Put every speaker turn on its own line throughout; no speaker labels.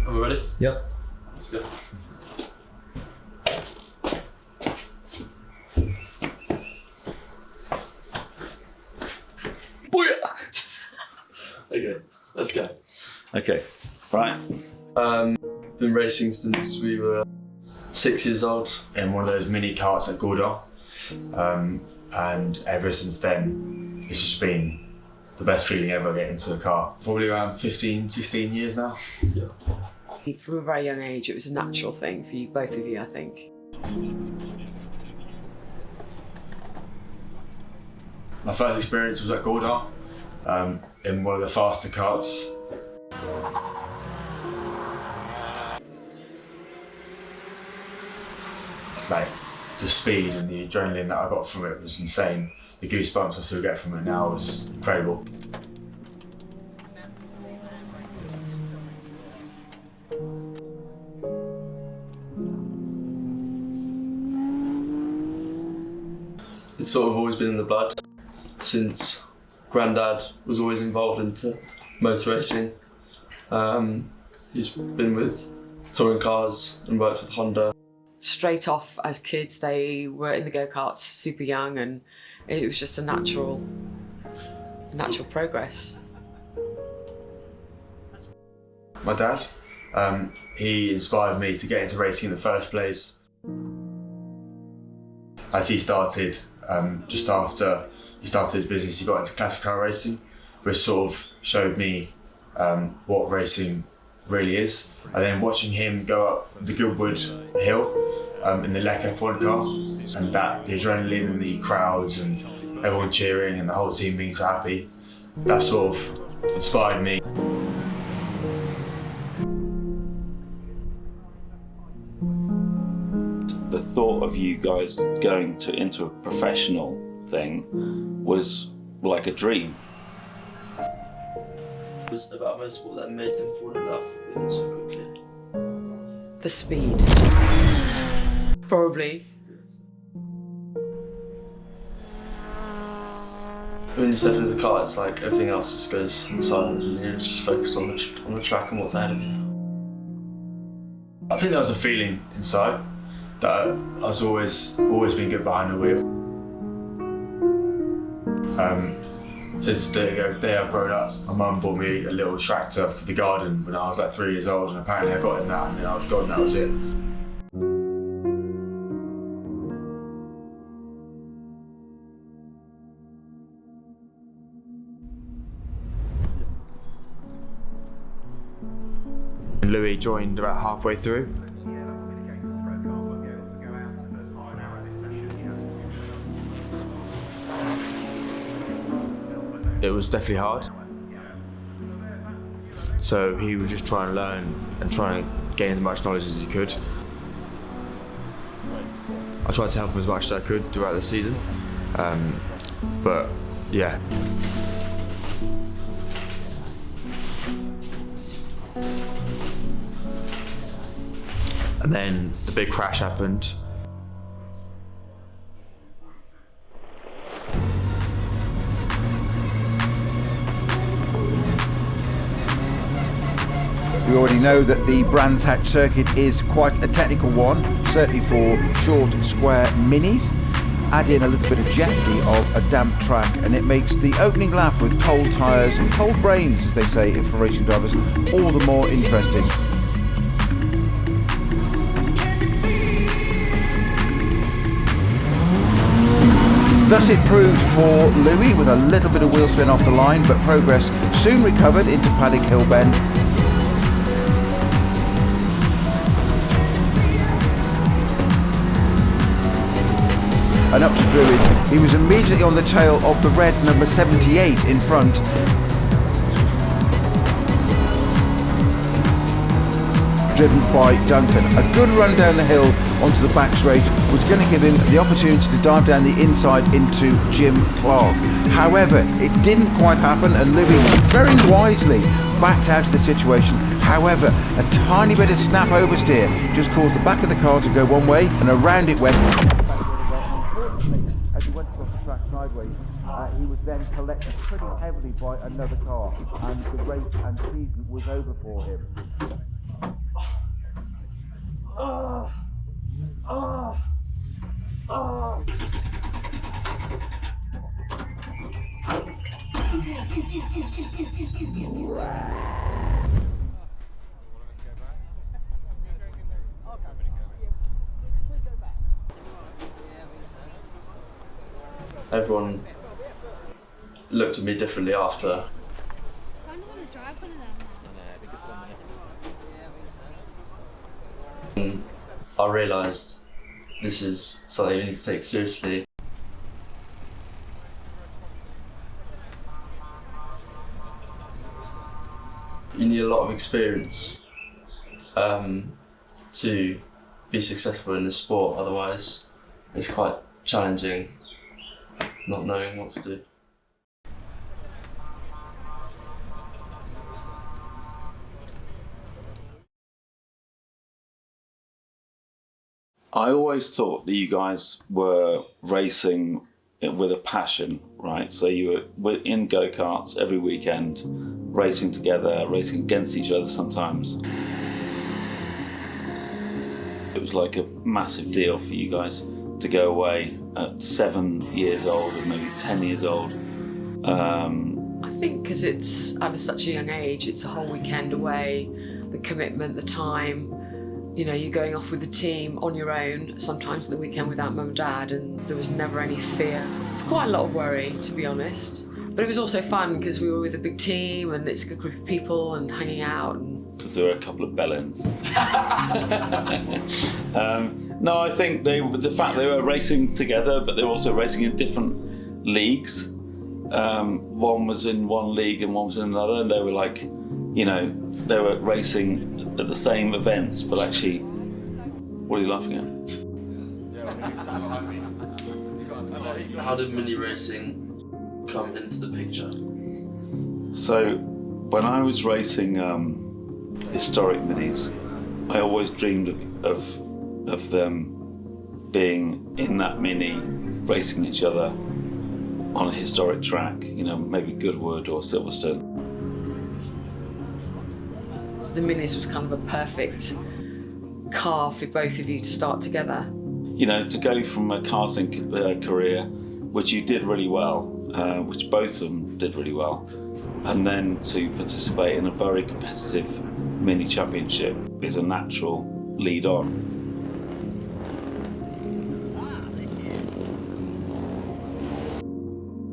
Are we ready?
Yep.
Let's go. Okay, let's go.
Okay, right.
Been racing since we were 6 years old.
In one of those mini karts at Goodwood, and ever since then, it's just been the best feeling ever getting into a car. Probably around 15, 16 years now.
Yeah.
From a very young age, it was a natural thing for you, both of you, I think.
My first experience was at Goodwood, in one of the faster karts. Like, the speed and the adrenaline that I got from it was insane. The goosebumps I still get from it now is incredible.
It's sort of always been in the blood since Grandad was always involved into motor racing. He's been with touring cars and worked with Honda.
Straight off as kids, they were in the go-karts super young, and it was just a natural progress.
My dad, he inspired me to get into racing in the first place. As he started, just after he started his business, he got into classic car racing, which sort of showed me what racing really is. And then watching him go up the Goodwood hill in the Lek F1 car, and that the adrenaline and the crowds and everyone cheering and the whole team being so happy, that sort of inspired me.
The thought of you guys going into a professional thing was like a dream.
It was about motorsport that made them fall in love with it so quickly.
The speed, probably.
When you step into the car, it's like everything else just goes silent and you're just focused on the track and what's ahead of you.
I think there was a feeling inside that I was always been good behind the wheel. Since the day I've grown up, my mum bought me a little tractor for the garden when I was like 3 years old, and apparently I got in that and then I was gone, that was it. Louis joined about halfway through. It was definitely hard. So he would just try and learn and try and gain as much knowledge as he could. I tried to help him as much as I could throughout the season. But yeah. And then the big crash happened.
We already know that the Brands Hatch circuit is quite a technical one, certainly for short, square minis. Add in a little bit of jeopardy of a damp track and it makes the opening lap with cold tyres and cold brains, as they say for racing drivers, all the more interesting. Thus it proved for Louis, with a little bit of wheel spin off the line, but progress soon recovered into Paddock Hill Bend. And up to Druids, he was immediately on the tail of the red number 78 in front. Driven by Duncan. A good run down the hill onto the back straight was going to give him the opportunity to dive down the inside into Jim Clark. However, it didn't quite happen and Louis very wisely backed out of the situation. However, a tiny bit of snap oversteer just caused the back of the car to go one way and around it went. As he went across the track sideways, he was then collected pretty heavily by another car and the race and season was over for him.
Everyone looked at me differently after. And I realised this is something you need to take seriously. You need a lot of experience to be successful in this sport, otherwise it's quite challenging not knowing what to do.
I always thought that you guys were racing with a passion, right? So you were in go-karts every weekend, racing together, racing against each other sometimes. It was like a massive deal for you guys to go away at 7 years old or maybe 10 years old.
I think because it's at such a young age, it's a whole weekend away, the commitment, the time. You know, you're going off with the team on your own, sometimes at the weekend without mum and dad, and there was never any fear. It's quite a lot of worry, to be honest. But it was also fun because we were with a big team and it's a good group of people and hanging out.
Because there were a couple of bellends. No, I think the fact they were racing together, but they were also racing in different leagues. One was in one league and one was in another, and they were like, you know, they were racing at the same events, but actually, what are you laughing at?
How did mini racing come into the picture?
So, when I was racing historic minis, I always dreamed of them being in that mini, racing each other on a historic track, you know, maybe Goodwood or Silverstone.
The minis was kind of a perfect car for both of you to start together.
You know, to go from a karting career, which you did really well, which both of them did really well, and then to participate in a very competitive mini championship is a natural lead on.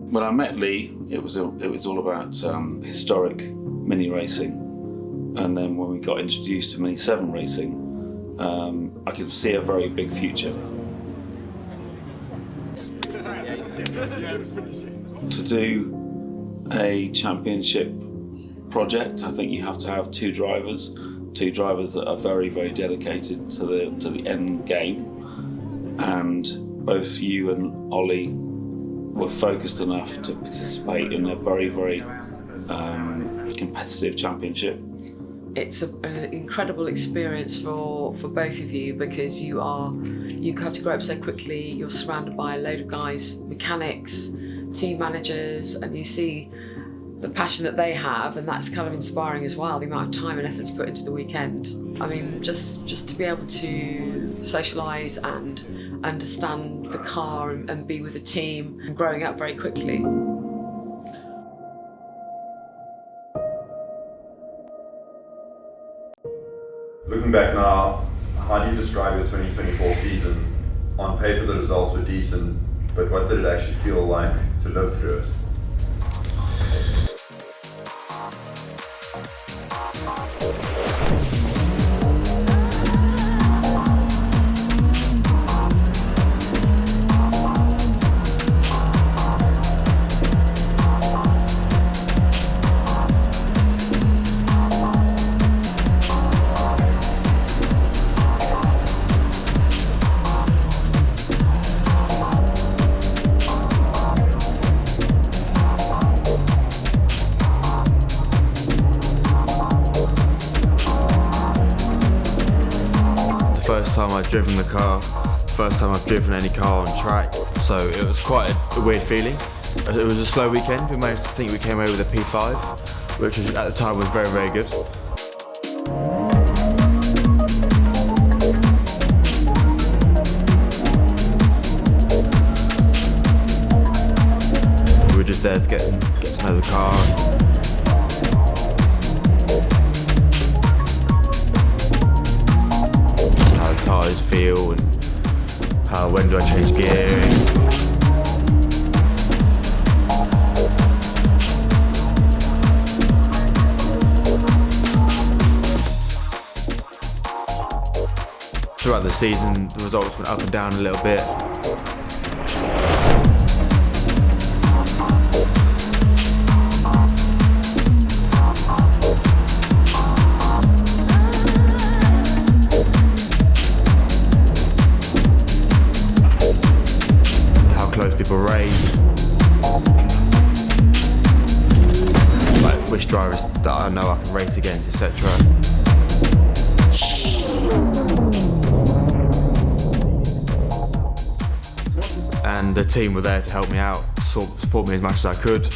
When I met Lee, it was all about historic mini racing, and then when we got introduced to Mini 7 racing, I could see a very big future. To do a championship project, I think you have to have two drivers that are very, very dedicated to the end game, and both you and Ollie were focused enough to participate in a very, very competitive championship.
It's an incredible experience for both of you because you have to grow up so quickly. You're surrounded by a load of guys, mechanics, team managers, and you see the passion that they have, and that's kind of inspiring as well, the amount of time and efforts put into the weekend. I mean, just to be able to socialise and understand the car and be with a team and growing up very quickly.
Looking back now, how do you describe your 2024 season? On paper, the results were decent, but what did it actually feel like to live through it?
First time I've driven the car, first time I've driven any car on track, so it was quite a weird feeling. It was a slow weekend. We managed to think we came away with a P5, which was, at the time was very, very good. just there to get to know the car. How the tyres feel and when do I change gear. Throughout the season, the results went up and down a little bit. How close people race. Like which drivers that I know I can race against, etc. And the team were there to help me out, support me as much as I could.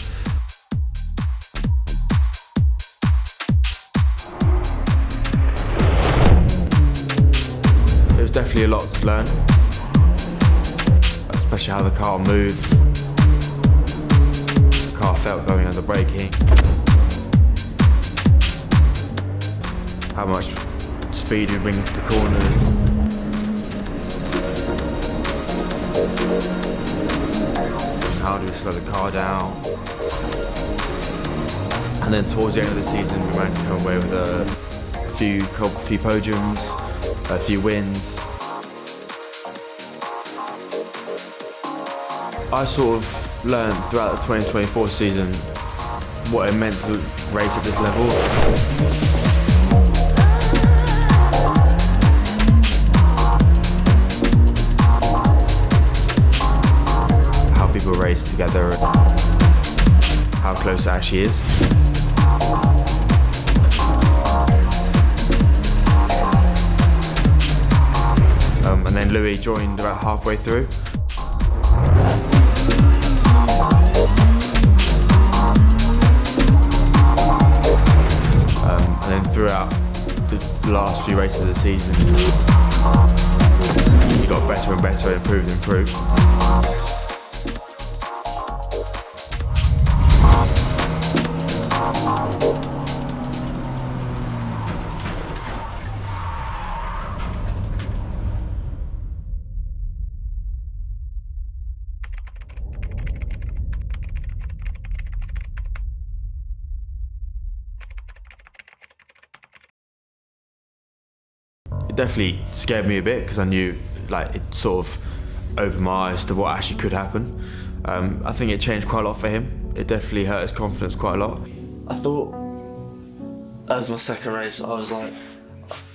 It was definitely a lot to learn, especially how the car moved, the car felt going under braking, how much speed we bring into the corners. How do we slow the car down? And then towards the end of the season, we managed to come away with a few podiums, a few wins. I sort of learned throughout the 2024 season what it meant to race at this level. Race together and how close it actually is. And then Louis joined about halfway through. And then throughout the last few races of the season, he got better and better, improved and improved. It definitely scared me a bit because I knew, like, it sort of opened my eyes to what actually could happen. I think it changed quite a lot for him. It definitely hurt his confidence quite a lot.
I thought, as my second race, I was like,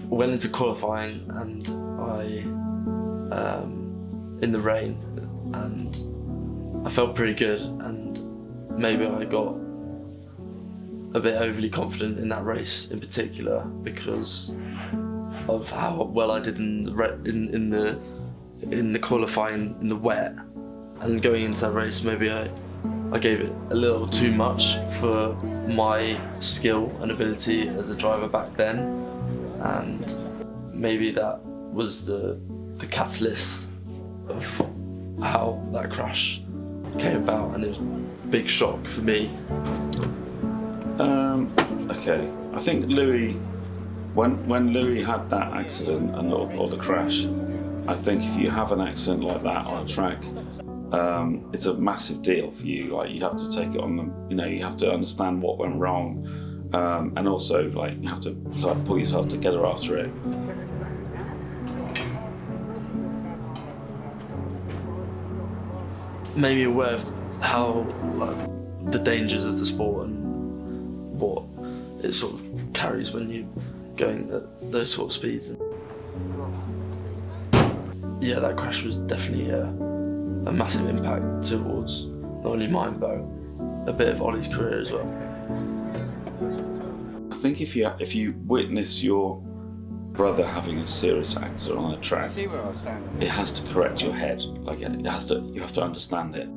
went into qualifying and I, in the rain, and I felt pretty good, and maybe I got a bit overly confident in that race in particular because of how well I did in the qualifying in the wet, and going into that race maybe I gave it a little too much for my skill and ability as a driver back then, and maybe that was the catalyst of how that crash came about, and it was a big shock for me.
Okay, I think Louis, when Louis had that accident and or the crash, I think if you have an accident like that on a track, it's a massive deal for you. Like, you have to take it on them. You know, you have to understand what went wrong, and also, like, you have to sort of pull yourself together after it.
Made me aware of how, like, the dangers of the sport and what it sort of carries when you're going at those sort of speeds. Yeah, that crash was definitely a massive impact towards not only mine but a bit of Ollie's career as well.
I think if you witness your brother having a serious accident on a track, it has to correct your head. Like, you have to understand it.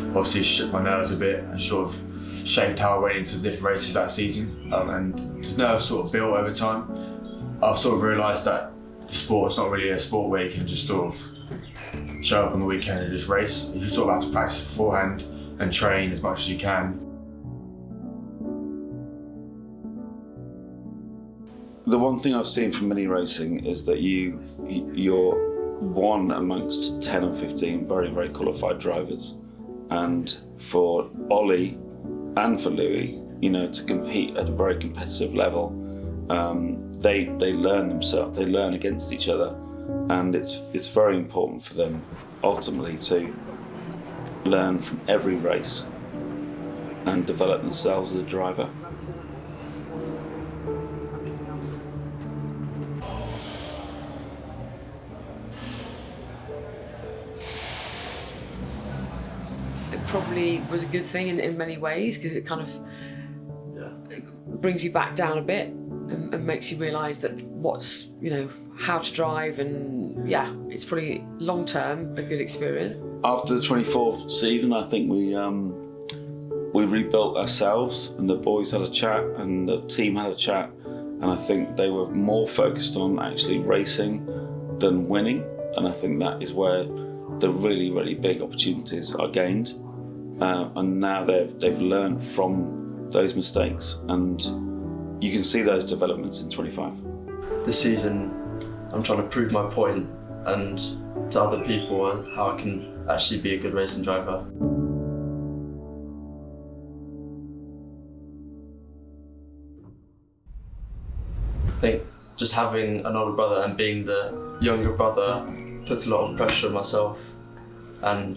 Obviously shook my nerves a bit and sort of shaped how I went into the different races that season. And the nerves sort of built over time. I sort of realised that the sport's not really a sport where you can just sort of show up on the weekend and just race. You sort of have to practice beforehand and train as much as you can.
The one thing I've seen from mini racing is that you're one amongst 10 or 15 very, very qualified drivers. And for Ollie and for Louis, to compete at a very competitive level, they learn themselves, they learn against each other. And it's very important for them ultimately to learn from every race and develop themselves as a driver.
It probably was a good thing in many ways, because it kind of it brings you back down a bit and makes you realise that how to drive, and it's probably long term a good experience.
After the 24th season, I think we rebuilt ourselves, and the boys had a chat and the team had a chat, and I think they were more focused on actually racing than winning, and I think that is where the really, really big opportunities are gained, and now they've learned from those mistakes, and you can see those developments in 25.
This season I'm trying to prove my point and to other people and how I can actually be a good racing driver. I think just having an older brother and being the younger brother puts a lot of pressure on myself, and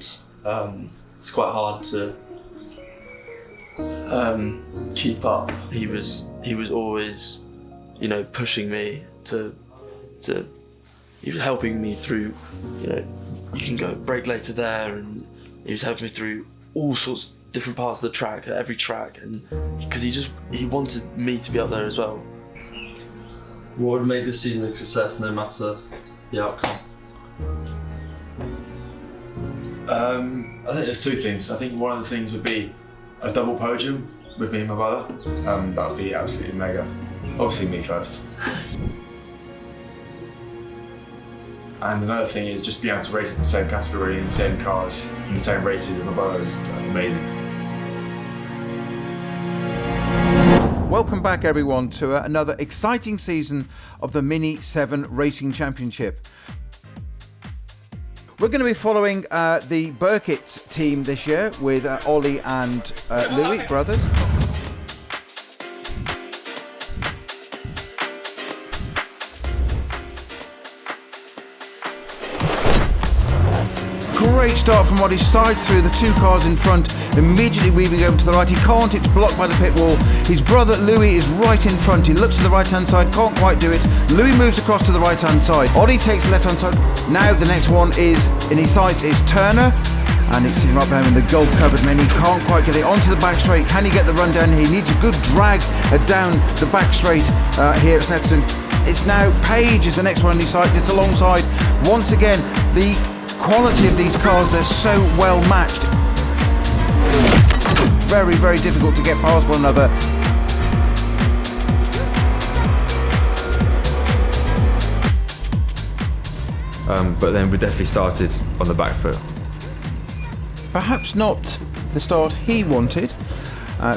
it's quite hard to keep up. He was always, pushing me to he was helping me through, you can go brake later there, and he was helping me through all sorts of different parts of the track, at every track, and because he wanted me to be up there as well. What would make this season a success no matter the outcome?
I think there's two things. I think one of the things would be a double podium with me and my brother. That would be absolutely mega. Obviously me first. And another thing is just being able to race in the same category, in the same cars, in the same races with my brother is amazing.
Welcome back everyone to another exciting season of the Mini 7 Racing Championship. We're going to be following the Birkett team this year with Ollie and Louis, brothers. Great start from Ollie's side through the two cars in front, immediately weaving over to the right. He can't, it's blocked by the pit wall. His brother Louis is right in front. He looks to the right hand side, can't quite do it. Louis moves across to the right hand side. Ollie takes the left hand side. Now the next one is in his sights is Turner, and it's right behind him, the Gulf covered man. He can't quite get it onto the back straight. Can he get the run down here? He needs a good drag down the back straight here at Setbacks. It's now Page is the next one in his sights. It's alongside. Once again, the quality of these cars, they're so well matched. Very, very difficult to get past one another.
But then we definitely started on the back foot.
Perhaps not the start he wanted,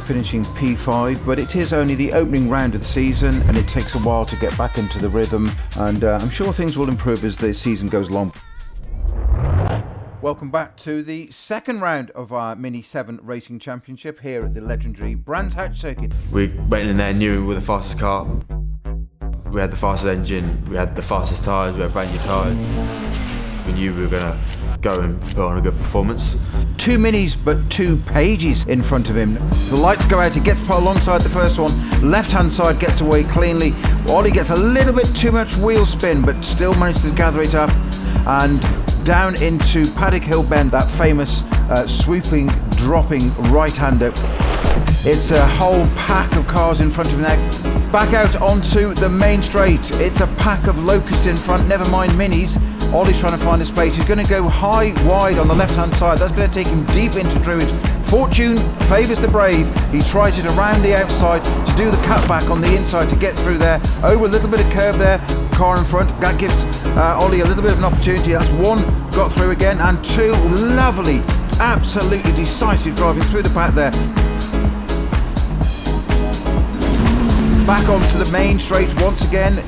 finishing P5, but it is only the opening round of the season and it takes a while to get back into the rhythm, and I'm sure things will improve as the season goes along. Welcome back to the second round of our Mini 7 Racing Championship here at the legendary Brands Hatch circuit.
We went in there, knew we were the fastest car. We had the fastest engine, we had the fastest tyres, we had brand new tyres. We knew we were going to go and put on a good performance.
Two minis, but two Pages in front of him. The lights go out, he gets put alongside the first one. Left-hand side gets away cleanly. Ollie gets a little bit too much wheel spin, but still manages to gather it up. And down into Paddock Hill Bend, that famous swooping, dropping right-hander. It's a whole pack of cars in front of him now. Back out onto the main straight. It's a pack of Locusts in front, never mind minis. Ollie's trying to find a space. He's going to go high, wide on the left-hand side. That's going to take him deep into Druid. Fortune favours the brave. He tries it around the outside to do the cutback on the inside to get through there. Over a little bit of curve there. Car in front. That gives Ollie a little bit of an opportunity. That's one got through again, and 2 lovely, absolutely decisive driving through the pack there. Back onto the main straight once again,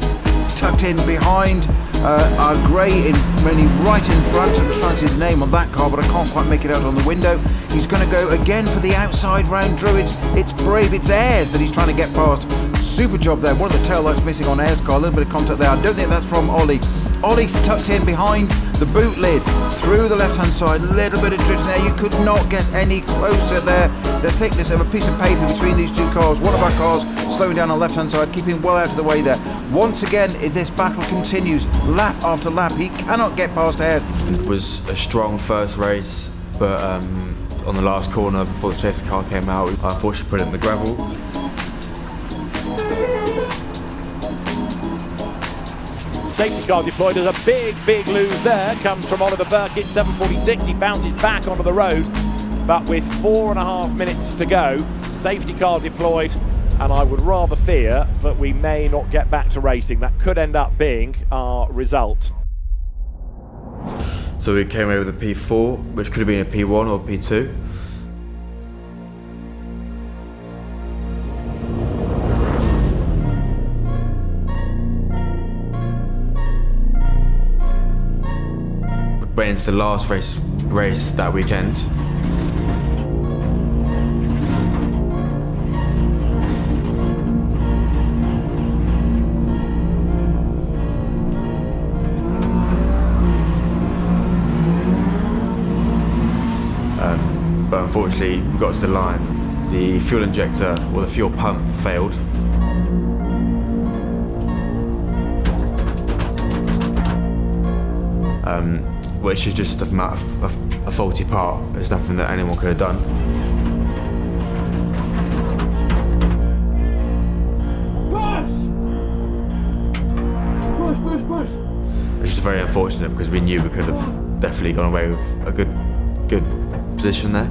tucked in behind. Our grey really right in front. I'm trying to see his name on that car, but I can't quite make it out on the window. He's going to go again for the outside round Druids. It's Brave, it's Ayres that he's trying to get past. Super job there. One of the tail lights missing on Ayres' car. A little bit of contact there. I don't think that's from Ollie. Ollie's tucked in behind the boot lid, through the left-hand side. A little bit of drift there. You could not get any closer there. The thickness of a piece of paper between these 2 cars. One of our cars slowing down on the left-hand side, keeping well out of the way there. Once again, this battle continues, lap after lap. He cannot get past Ayres.
It was a strong first race, but on the last corner before the chase car came out, I unfortunately put it in the gravel.
Safety car deployed. There's a big lose there. Comes from Ollie Birkett, 7:46. He bounces back onto the road, but with 4.5 minutes to go, safety car deployed, and I would rather fear that we may not get back to racing. That could end up being our result.
So we came away with a P4, which could have been a P1 or P2. Went into the last race that weekend. But unfortunately, we got to the line. The fuel injector, or the fuel pump, failed. Which is just a faulty part. There's nothing that anyone could have done. Push! It's just very unfortunate because we knew we could have definitely gone away with a good position there.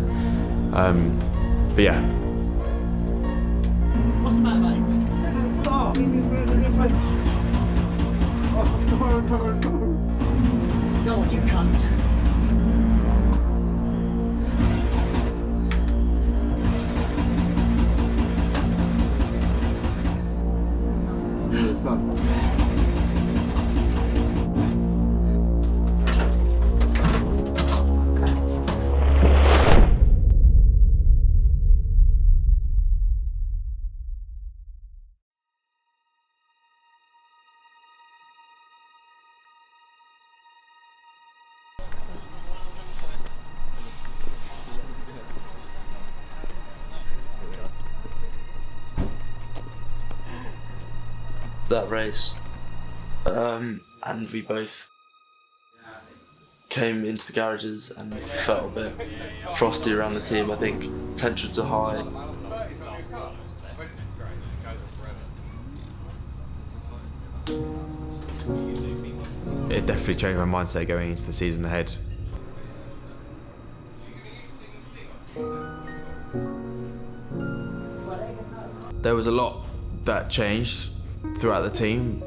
But yeah.
What's the matter, mate? Stop! Go on, you cunt.
That race, and we both came into the garages and felt a bit frosty around the team. I think tensions are high.
It definitely changed my mindset going into the season ahead. There was a lot that changed throughout the team.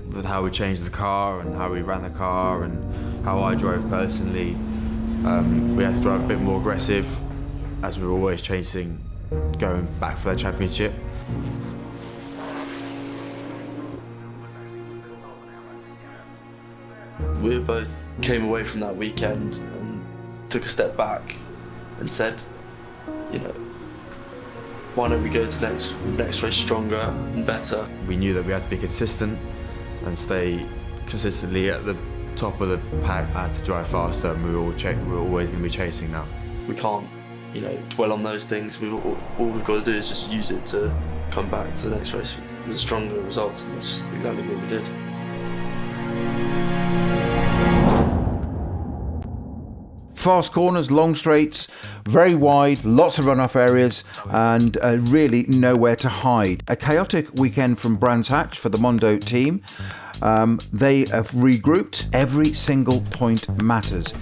With how we changed the car and how we ran the car and how I drove personally, we had to drive a bit more aggressive as we were always chasing, going back for that championship.
We both came away from that weekend and took a step back and said, you know, why don't we go to next race stronger and better?
We knew that we had to be consistent and stay consistently at the top of the pack. I had to drive faster, and we were always going to be chasing now.
We can't, you know, dwell on those things. All we've got to do is just use it to come back to the next race with stronger results, and that's exactly what we did.
Fast corners, long straights, very wide, lots of runoff areas, and really nowhere to hide. A chaotic weekend from Brands Hatch for the Mondo team. They have regrouped. Every single point matters.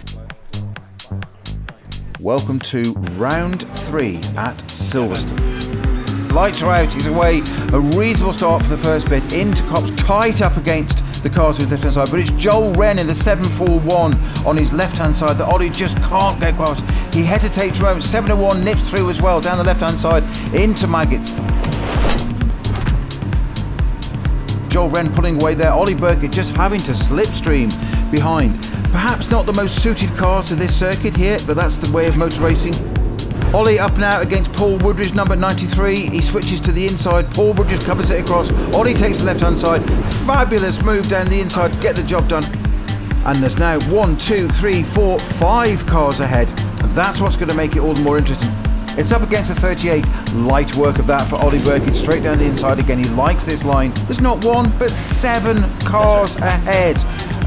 Welcome to round 3 at Silverstone. lights are out, he's away. A reasonable start for the first bit. Into Copse, tight up against the cars with his left hand side, but it's Joel Wren in the 741 on his left hand side that Ollie just can't get past. He hesitates for a moment. 701 nips through as well down the left hand side into Maggots. Joel Wren pulling away there. Ollie Birkett just having to slipstream behind. Perhaps not the most suited car to this circuit here, but that's the way of motor racing. Ollie up now against Paul Woodridge, number 93. He switches to the inside. Paul Woodridge covers it across. Ollie takes the left-hand side. Fabulous move down the inside to get the job done. And there's now 1, 2, 3, 4, 5 cars ahead. And that's what's going to make it all the more interesting. It's up against the 38. Light work of that for Ollie Birkett. Straight down the inside again. He likes this line. There's not 1, but 7 cars ahead.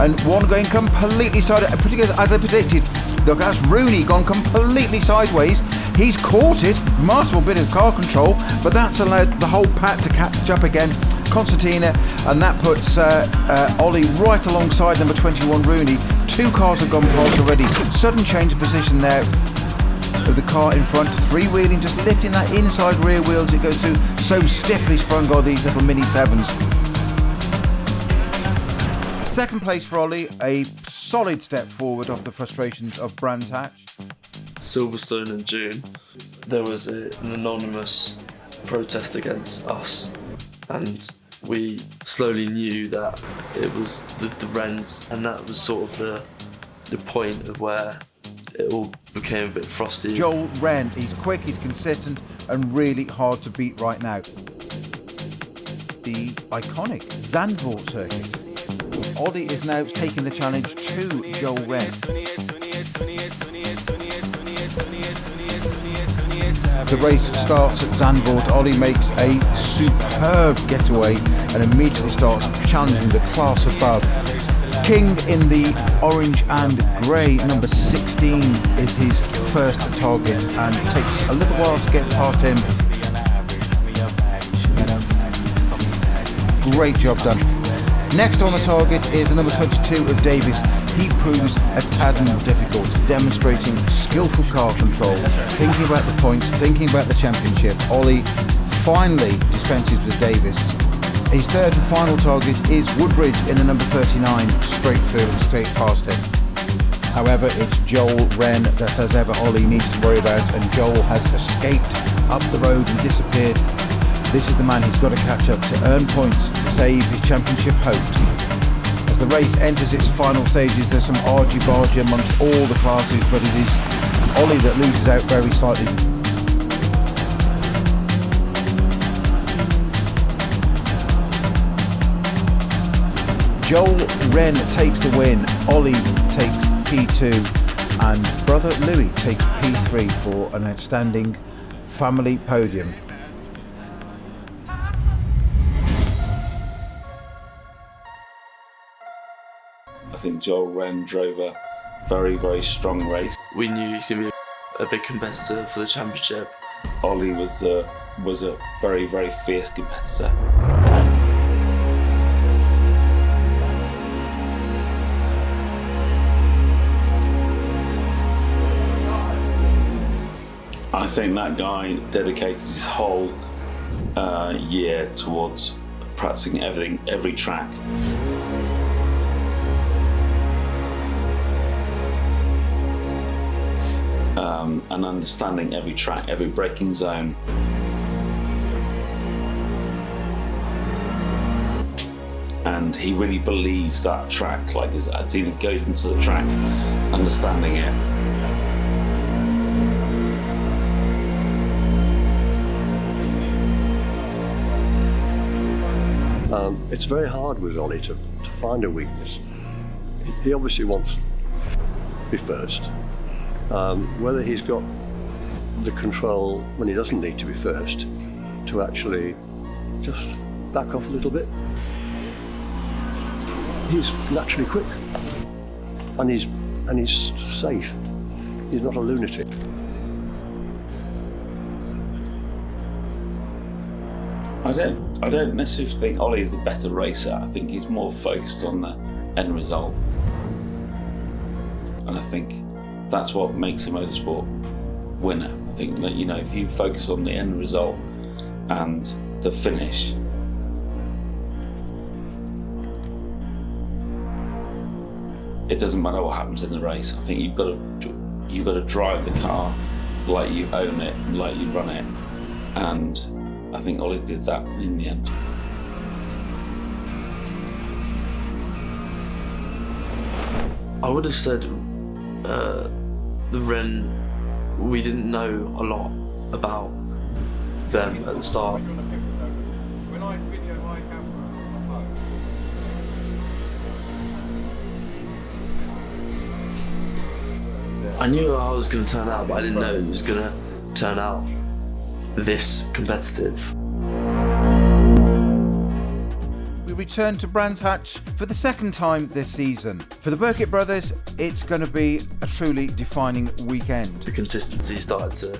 And one going completely sideways. As I predicted, look, that's Rooney gone completely sideways. He's caught it, masterful bit of car control, but that's allowed the whole pack to catch up again. Concertina, and that puts Ollie right alongside number 21 Rooney. 2 cars have gone past already. Sudden change of position there of the car in front. Freewheeling, just lifting that inside rear wheel as it goes through. So stiffly sprung are these little Mini 7s. Second place for Ollie, a solid step forward off the frustrations of Brands Hatch.
Silverstone in June, there was an anonymous protest against us, and we slowly knew that it was the Wrens, and that was sort of the point of where it all became a bit frosty.
Joel Wren, he's quick, he's consistent, and really hard to beat right now. The iconic Zandvoort circuit. Ollie is now taking the challenge to Joel Wren. The race starts at Zandvoort. Ollie makes a superb getaway and immediately starts challenging the class above. King in the orange and grey, number 16, is his first target and takes a little while to get past him. Great job done. Next on the target is the number 22 of Davis. He proves a tad more difficult, demonstrating skillful car control, thinking about the points, thinking about the championship. Ollie finally dispenses with Davis. His third and final target is Woodbridge in the number 39, straight through and straight past him. However, it's Joel Wren that, as ever, Ollie needs to worry about, and Joel has escaped up the road and disappeared. This is the man he's got to catch up to earn points to save his championship hopes. As the race enters its final stages, there's some argy-bargy amongst all the classes, but it is Ollie that loses out very slightly. Joel Wren takes the win, Ollie takes P2, and brother Louis takes P3 for an outstanding family podium.
I think Joel Wren drove a very, very strong race.
We knew he could be a big competitor for the championship.
Ollie was a very, very fierce competitor. I think that guy dedicated his whole year towards practicing every track. And understanding every track, every braking zone. And he really believes that track, like as he goes into the track, understanding it.
It's very hard with Ollie to find a weakness. He obviously wants to be first. Whether he's got the control when he doesn't need to be first to actually just back off a little bit. He's naturally quick and he's safe. He's not a lunatic.
I don't necessarily think Ollie is the better racer. I think he's more focused on the end result. And I think that's what makes a motorsport winner. I think that, if you focus on the end result and the finish. It doesn't matter what happens in the race. I think you've got to drive the car like you own it, like you run it, and I think Ollie did that in the end.
I would have said the Ren, we didn't know a lot about them at the start. I knew how it was going to turn out, but I didn't know it was going to turn out this competitive.
We return to Brands Hatch for the second time this season. For the Birkett brothers, it's going to be a truly defining weekend.
The consistency started to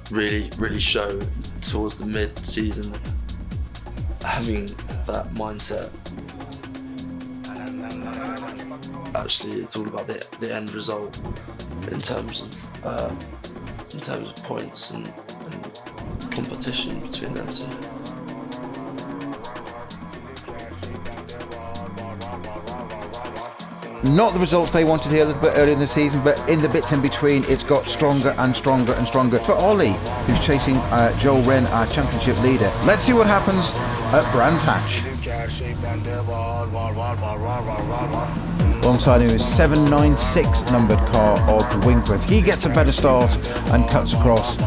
really show towards the mid-season. Having that mindset, actually it's all about the end result in terms of points and competition between them two.
Not the results they wanted here a little bit earlier in the season, but in the bits in between, it's got stronger and stronger and stronger. For Ollie, who's chasing Joel Wren, our championship leader. Let's see what happens at Brands Hatch. Alongside him is 796 numbered car of Winkworth. He gets a better start and cuts across,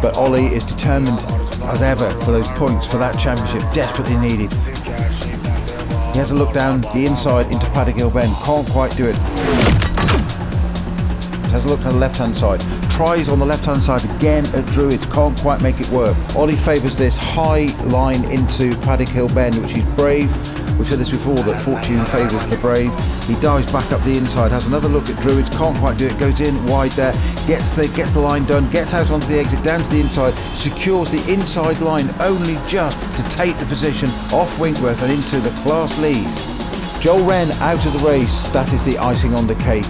but Ollie is determined as ever for those points for that championship, desperately needed. He has a look down the inside into Paterson Bend, can't quite do it. Has a look on the left hand side, tries on the left hand side again at Druids, can't quite make it work. Ollie favours this high line into Paddock Hill Bend, which is brave. We've said this before, that fortune favours the brave. He dives back up the inside, has another look at Druids, can't quite do it, goes in wide there, gets the line done, gets out onto the exit, down to the inside, secures the inside line only just to take the position off Winkworth and into the class lead. Joel Wren out of the race, that is the icing on the cake.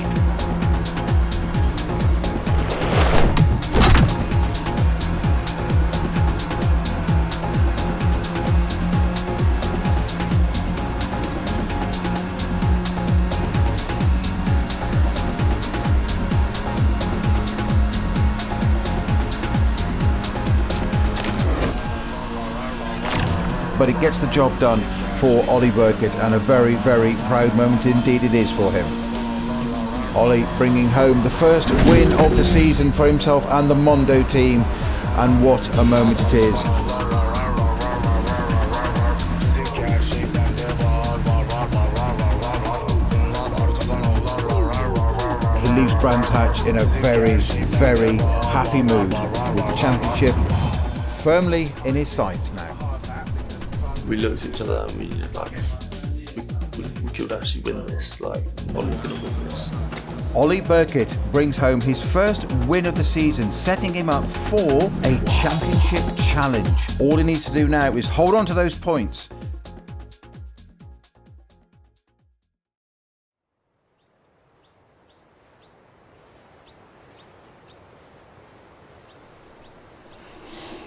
But it gets the job done for Ollie Birkett, and a very, very proud moment indeed it is for him. Ollie bringing home the first win of the season for himself and the Mondo team, and what a moment it is. He leaves Brands Hatch in a very, very happy mood, with the championship firmly in his sights now.
We looked at each other and we could actually win this. Like, Ollie's going to win this.
Ollie Birkett brings home his first win of the season, setting him up for a championship challenge. All he needs to do now is hold on to those points.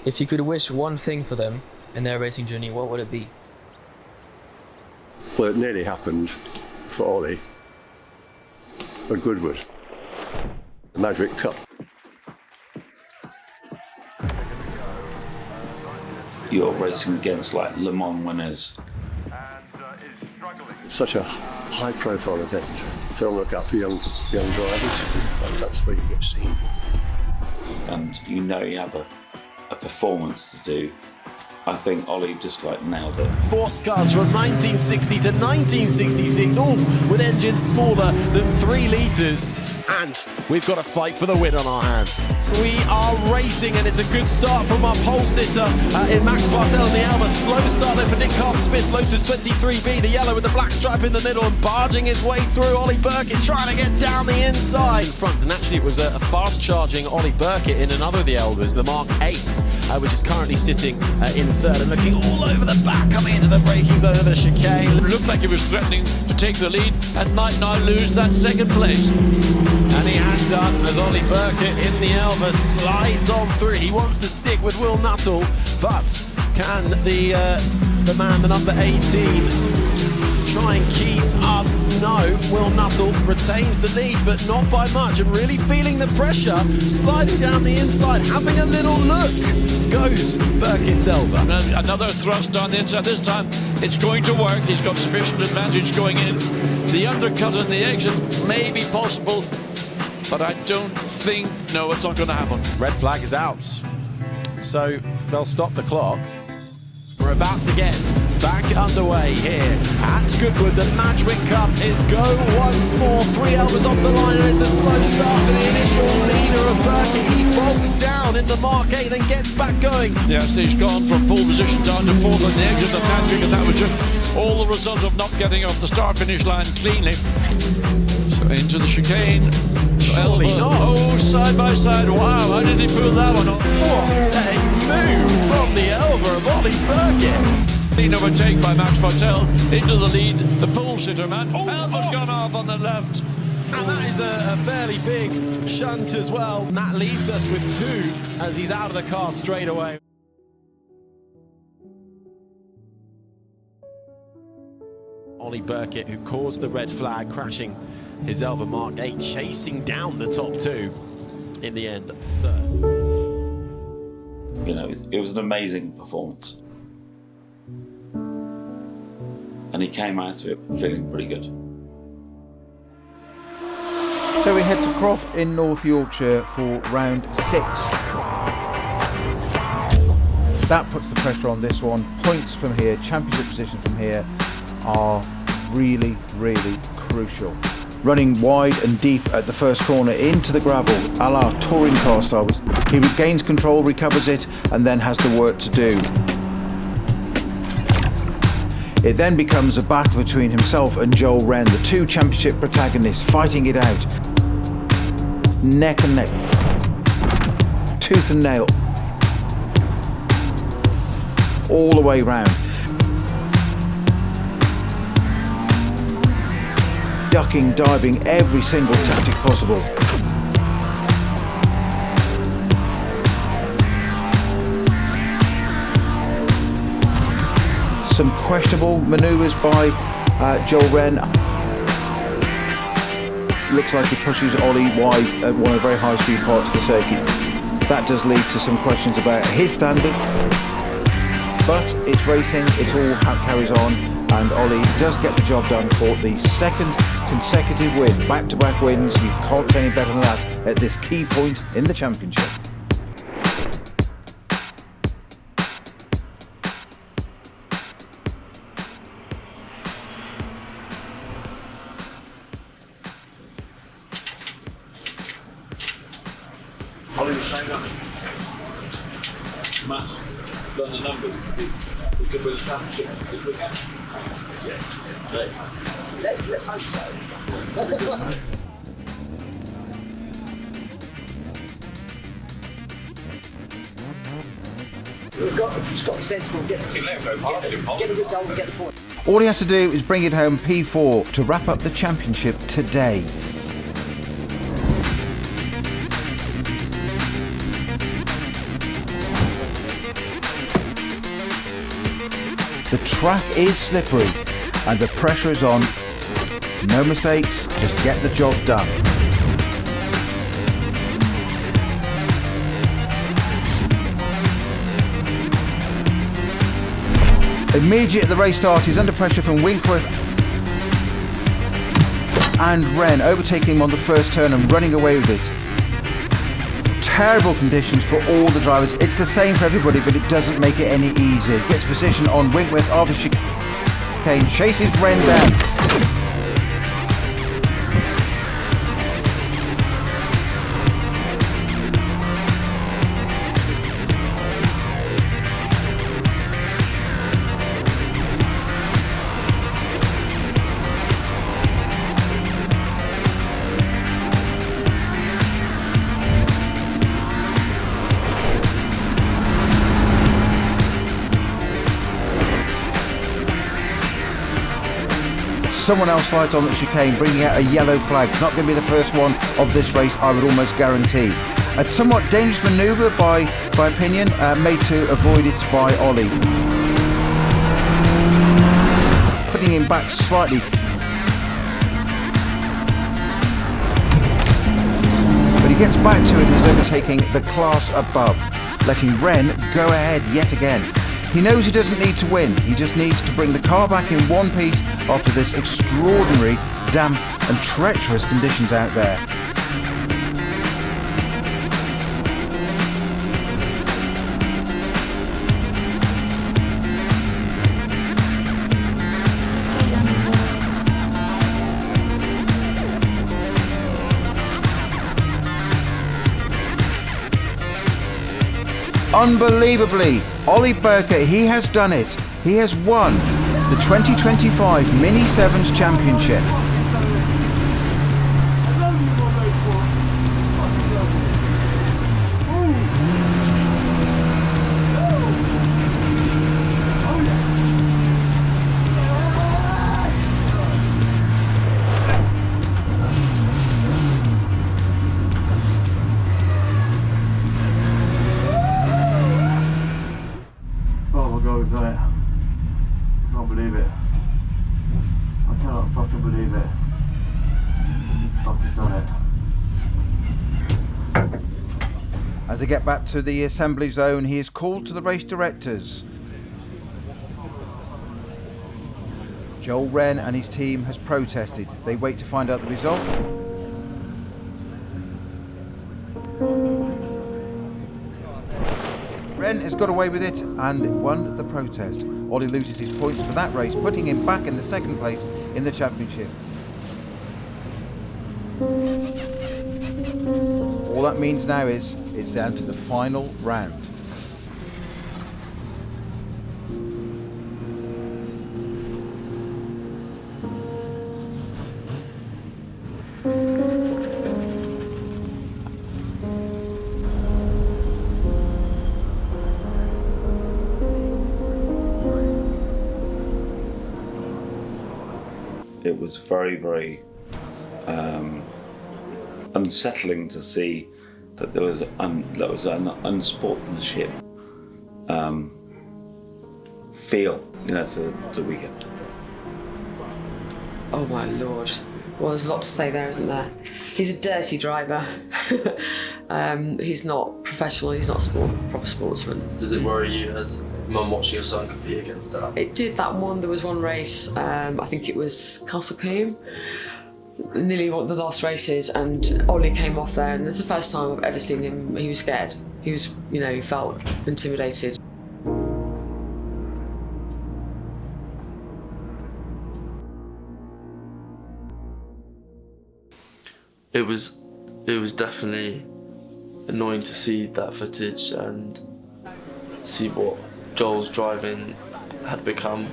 If you could wish one thing for them in their racing journey, what would it be?
Well, it nearly happened for Ollie at Goodwood, the Magic Cup.
You're racing against like Le Mans winners.
Such a high-profile event. Film look out for young drivers, and that's where you get seen.
And you know you have a performance to do. I think Ollie just like nailed it.
Sports cars from 1960 to 1966, all with engines smaller than 3 litres. And we've got a fight for the win on our hands. We are racing, and it's a good start from our pole sitter in Max Barthel in the Alba. Slow start there for Nick Carter-Smith's Lotus 23B, the yellow with the black stripe in the middle, and barging his way through. Ollie Birkett trying to get down the inside. In front, and actually it was a fast-charging Ollie Birkett in another of the Elders, the Mark 8, which is currently sitting in third and looking all over the back, coming into the braking zone of the chicane.
It looked like he was threatening to take the lead and might now lose that second place.
And he has done, as Ollie Birkett in the Elva slides on through. He wants to stick with Will Nuttall, but Can the man, the number 18, try and keep up? No, Will Nuttall retains the lead, but not by much, and really feeling the pressure, sliding down the inside, having a little look. Goes Birkett's Elva.
Another thrust down the inside. This time it's going to work. He's got sufficient advantage going in. The undercut and the exit may be possible, but I don't think, no, it's not going to happen.
Red flag is out, so they'll stop the clock. We're about to get back underway here at Goodwood. The Madgwick Cup is go once more. 3 Elvas off the line, and it's a slow start for the initial leader of Birkett. He bogs down in the Mark 8, then gets back going.
Yes, he's gone from pole position down to 4th on the exit of Madgwick, and that was just all the result of not getting off the start-finish line cleanly. So into the chicane.
Surely not.
Oh, side by side. Wow, how did he pull that one off?
What a move from the Elva of Ollie Birkett.
Clean overtake by Max Bartel into the lead. The pole sitter, man. Elva's gone off on the left.
And that is a fairly big shunt as well. And that leaves us with 2 as he's out of the car straight away. Ollie Birkett, who caused the red flag, crashing his Elva Mark 8, chasing down the top 2 in the end, 3rd.
You know, it was an amazing performance. And he came out of it feeling pretty good.
So we head to Croft in North Yorkshire for round 6. That puts the pressure on this one. Points from here, championship position from here are really, really crucial. Running wide and deep at the first corner into the gravel, a la touring car style. He regains control, recovers it, and then has the work to do. It then becomes a battle between himself and Joel Wren, the 2 championship protagonists, fighting it out. Neck and neck. Tooth and nail. All the way round. Ducking, diving, every single tactic possible. Some questionable manoeuvres by Joel Wren. Looks like he pushes Ollie wide at one of the very high speed parts of the circuit. That does lead to some questions about his standard. But it's racing, it's all how it carries on, and Ollie does get the job done for the 2nd consecutive win. Back-to-back wins, you can't say any better than that at this key point in the championship.
Ollie was saying that Matt's done the numbers. He could win the championship this weekend. Yeah. Let's hope so.
We've just got to be sensible, get the result and get the point.
All he has to do is bring it home P4 to wrap up the championship today. The track is slippery and the pressure is on. No mistakes, just get the job done. Immediately at the race start, he's under pressure from Winkworth and Wren, overtaking him on the first turn and running away with it. Terrible conditions for all the drivers. It's the same for everybody, but it doesn't make it any easier. Gets position on Winkworth after chicane, chases Wren down. Someone else slides on the chicane, bringing out a yellow flag. It's not going to be the first one of this race, I would almost guarantee. A somewhat dangerous manoeuvre by opinion, made to avoid it by Ollie. Putting him back slightly. But he gets back to it and is overtaking the class above, letting Ren go ahead yet again. He knows he doesn't need to win, he just needs to bring the car back in one piece after this extraordinary, damp and treacherous conditions out there. Unbelievably, Ollie Birkett, he has done it. He has won the 2025 Mini Sevens Championship. As they get back to the assembly zone, he is called to the race directors. Joel Wren and his team has protested. They wait to find out the result. Wren has got away with it and won the protest. Ollie loses his points for that race, putting him back in the second place in the championship. All that means now is it's down to the final round.
It was very, very unsettling to see that there was an unsportsmanship feel, to the weekend.
Oh my lord. Well, there's a lot to say there, isn't there? He's a dirty driver. He's not professional, he's not a proper sportsman.
Does it worry you as mum watching your son compete against that?
It did, that one. There was one race, I think it was Castle Combe, nearly one of the last races, and Ollie came off there, and it's the first time I've ever seen him. He was scared. He was, he felt intimidated.
It was definitely annoying to see that footage and see what Joel's driving had become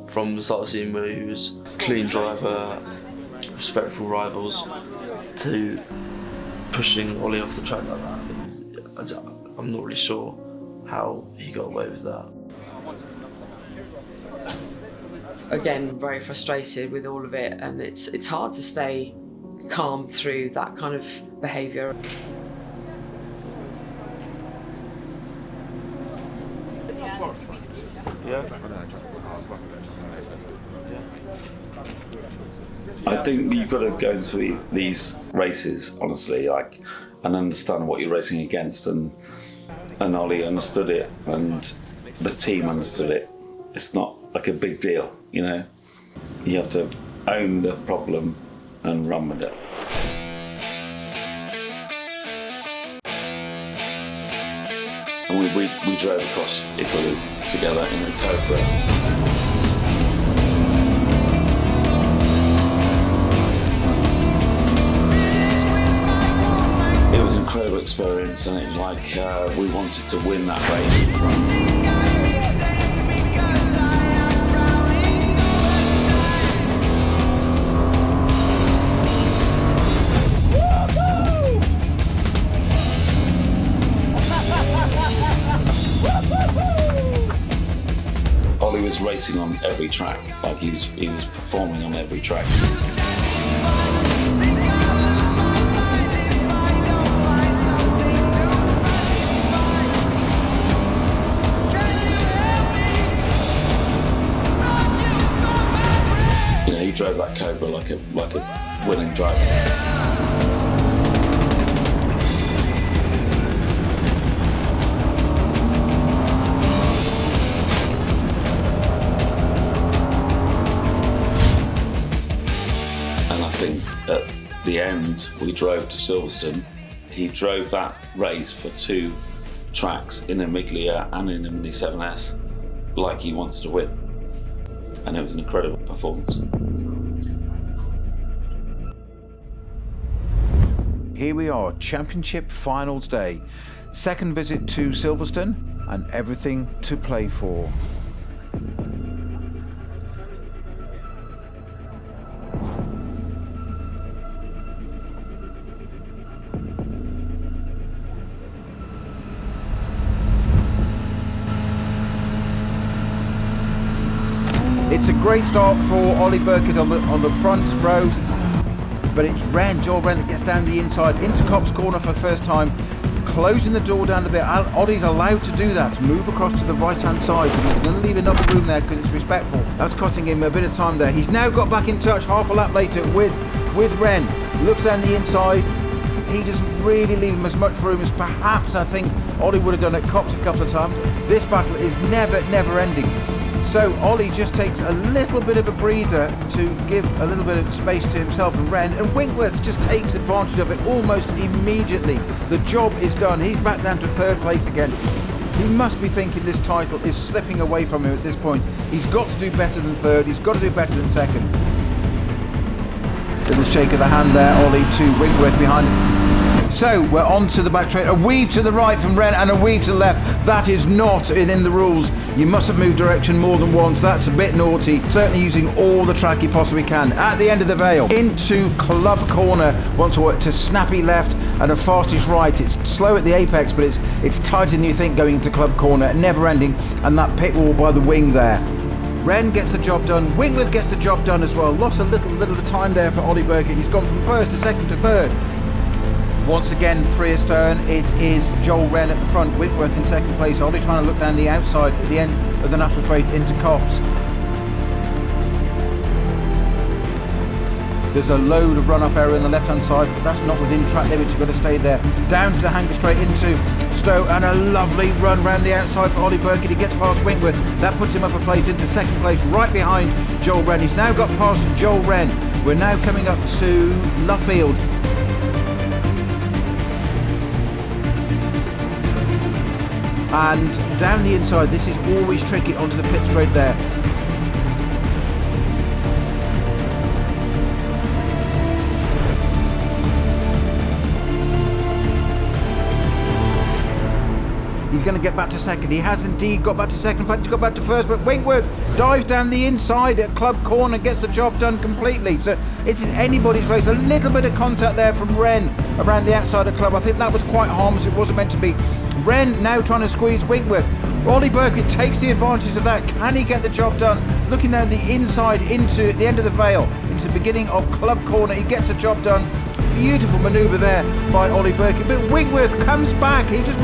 from the start of the season, where he was a clean driver, respectful rivals, to pushing Ollie off the track like that. I'm not really sure how he got away with that.
Again, very frustrated with all of it, and it's hard to stay calm through that kind of behaviour.
I think you've got to go into these races honestly, and understand what you're racing against, and Ollie understood it, and the team understood it. It's not like a big deal, You have to own the problem and run with it. And we drove across Italy together in a Cobra. It was an incredible experience, and it was like we wanted to win that race. Ollie was racing on every track, he was performing on every track. weekend we drove to Silverstone, he drove that race for 2 tracks in a Miglia and in a Mini 7S like he wanted to win. And it was an incredible performance.
Here we are, Championship Finals Day. Second visit to Silverstone and everything to play for. It's a great start for Ollie Birkett on the front row, but it's Joel Wren that gets down the inside into Copse Corner for the first time, closing the door down a bit. Ollie's allowed to do that, move across to the right hand side, but he's going to leave enough room there because it's respectful. That's costing him a bit of time there. He's now got back in touch half a lap later with Wren, looks down the inside. He doesn't really leave him as much room as perhaps I think Ollie would have done at Copse a couple of times. This battle is never ending. So Ollie just takes a little bit of a breather to give a little bit of space to himself and Wren, and Winkworth just takes advantage of it almost immediately. The job is done. He's back down to 3rd place again. He must be thinking this title is slipping away from him at this point. He's got to do better than 3rd. He's got to do better than 2nd. Little shake of the hand there, Ollie to Winkworth behind him. So we're on to the back straight. A weave to the right from Wren and a weave to the left. That is not within the rules. You mustn't move direction more than once. That's a bit naughty. Certainly using all the track you possibly can. At the end of the Vale, into Club Corner. Once more to snappy left and a fastest right. It's slow at the apex, but it's tighter than you think going into Club Corner. Never ending. And that pit wall by the wing there. Wren gets the job done. Winkworth gets the job done as well. Lost a little bit of time there for Ollie Birkett. He's gone from 1st to 2nd to 3rd. Once again, 3 astern, it is Joel Wren at the front, Winkworth in 2nd place. Ollie trying to look down the outside at the end of the National Straight into Copse. There's a load of runoff area on the left-hand side, but that's not within track limits. You've got to stay there. Down to the Hanger Straight into Stowe, and a lovely run round the outside for Ollie Birkett. He gets past Winkworth. That puts him up a place into 2nd place, right behind Joel Wren. He's now got past Joel Wren. We're now coming up to Luffield. And down the inside, this is always tricky onto the pit straight there. He's going to get back to 2nd. He has indeed got back to 2nd. In fact, he's got back to 1st, but Winkworth dives down the inside at Club Corner, gets the job done completely. So it is anybody's race. A little bit of contact there from Wren around the outside of Club. I think that was quite harmless. It wasn't meant to be. Wren now trying to squeeze Winkworth. Ollie Birkett takes the advantage of that. Can he get the job done? Looking down the inside into the end of the Vale, into the beginning of Club Corner. He gets the job done. Beautiful manoeuvre there by Ollie Birkett. But Winkworth comes back. He just,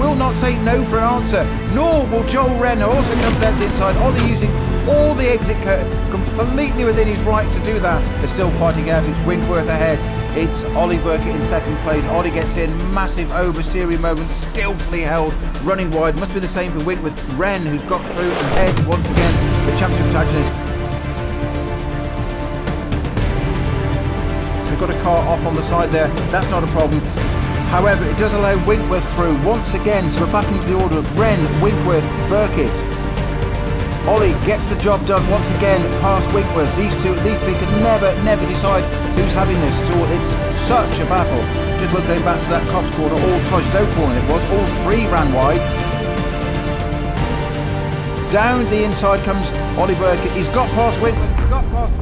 will not say no for an answer. Nor will Joel Wren, who also comes out the inside. Ollie using all the exit curve, completely within his right to do that. They're still fighting out. It's Winkworth ahead. It's Ollie Birkett in 2nd place. Ollie gets in, massive oversteering moment, skillfully held, running wide. Must be the same for Winkworth. Wren, who's got through and head once again the championship protagonist. We've got a car off on the side there. That's not a problem. However, it does allow Winkworth through once again. So we're back into the order of Wren, Winkworth, Birkett. Ollie gets the job done once again past Winkworth. These three can never decide who's having this. It's such a battle. Just look going back to that Copse Corner, Stowe Corner it was, all 3 ran wide. Down the inside comes Ollie Birkett. He's got past Winkworth, he's got past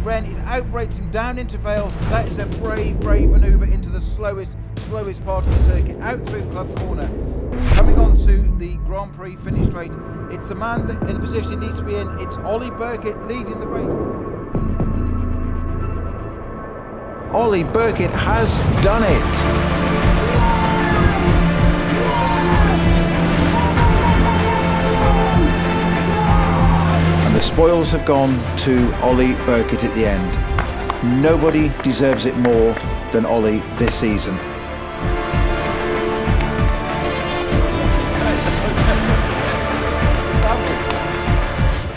Wren, he's outbraked him down into Vale. That is a brave manoeuvre into the slowest part of the circuit, out through Club Corner. Coming on to the Grand Prix finish straight, it's the man that in the position he needs to be in. It's Ollie Birkett leading the race. Ollie Birkett has done it. And the spoils have gone to Ollie Birkett at the end. Nobody deserves it more than Ollie this season.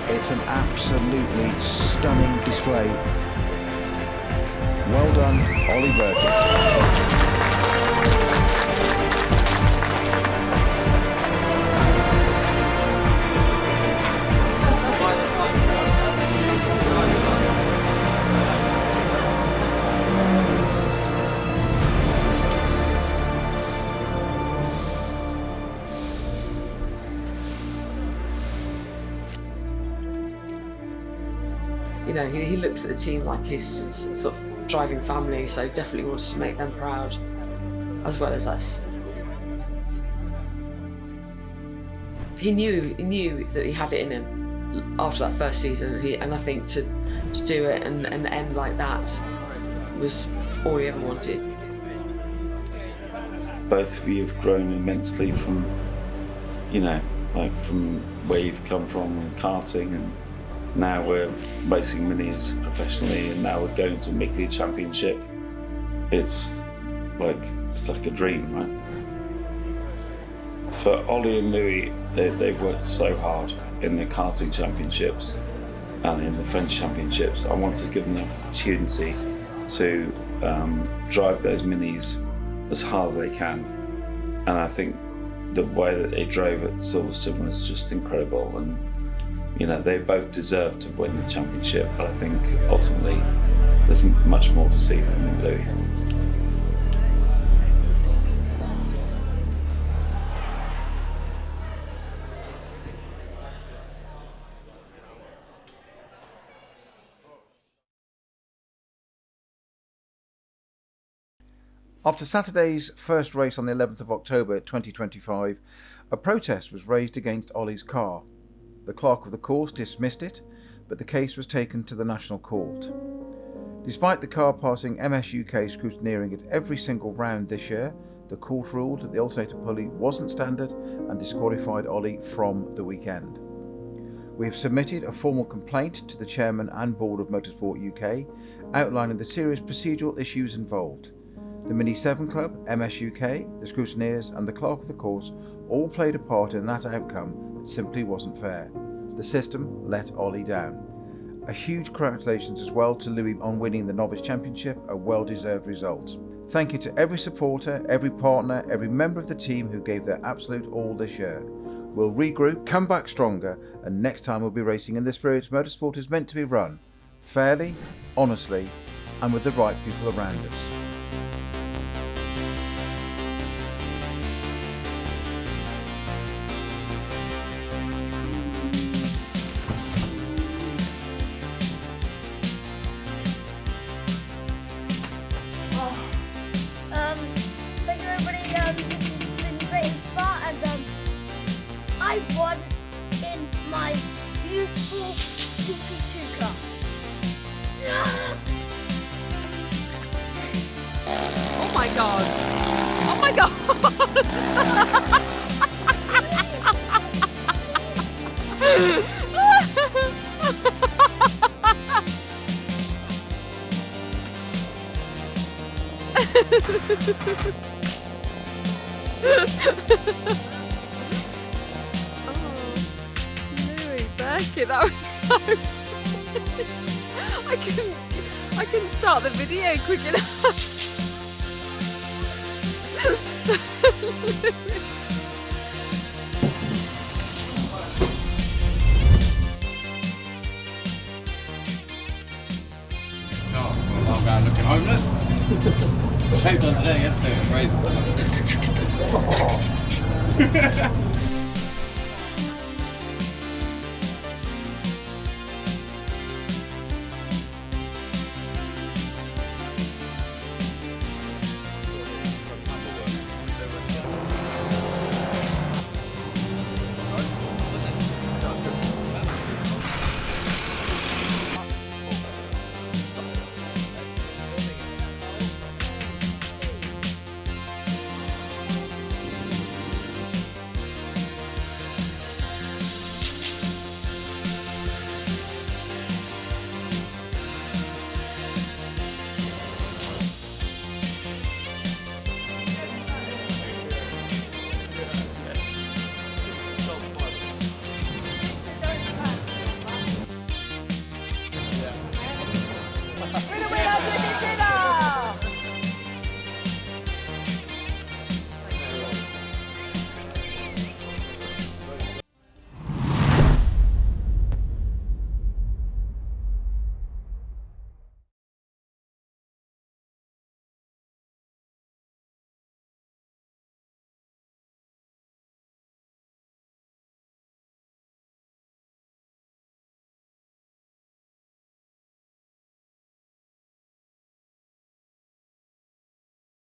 It's an absolutely stunning display. Well done, Ollie Birkett.
You know, he looks at the team like his sort of driving family, so definitely wants to make them proud, as well as us. He knew that he had it in him after that first season, and I think to do it and end like that was all he ever wanted.
Both of you have grown immensely from, you know, like from where you've come from in karting, and now we're racing minis professionally, and now we're going to a Mickey Championship. It's like a dream, right? For Ollie and Louis, they've worked so hard in the karting championships and in the French championships. I want to give them the opportunity to drive those minis as hard as they can. And I think the way that they drove at Silverstone was just incredible. And you know, they both deserve to win the championship, but I think ultimately there's much more to see from Louis.
After Saturday's first race on the 11th of October 2025, a protest was raised against Ollie's car. The clerk of the course dismissed it, but the case was taken to the National Court. Despite the car passing MS UK scrutineering at every single round this year, the court ruled that the alternator pulley wasn't standard and disqualified Ollie from the weekend. We have submitted a formal complaint to the Chairman and Board of Motorsport UK, outlining the serious procedural issues involved. The Mini 7 Club, MS UK, the scrutineers and the clerk of the course all played a part in that outcome that simply wasn't fair. The system let Ollie down. A huge congratulations as well to Louis on winning the Novice Championship, a well-deserved result. Thank you to every supporter, every partner, every member of the team who gave their absolute all this year. We'll regroup, come back stronger, and next time we'll be racing in the spirit motorsport is meant to be run. Fairly, honestly, and with the right people around us.
Thank you everybody, this has been great and smart, and I won in my beautiful GP2 car.
Oh my god! Oh my god!
Oh, Louis Birkett, that was so I couldn't start the video quick enough.
I'm going looking homeless. Shaved on today, yesterday, it was crazy.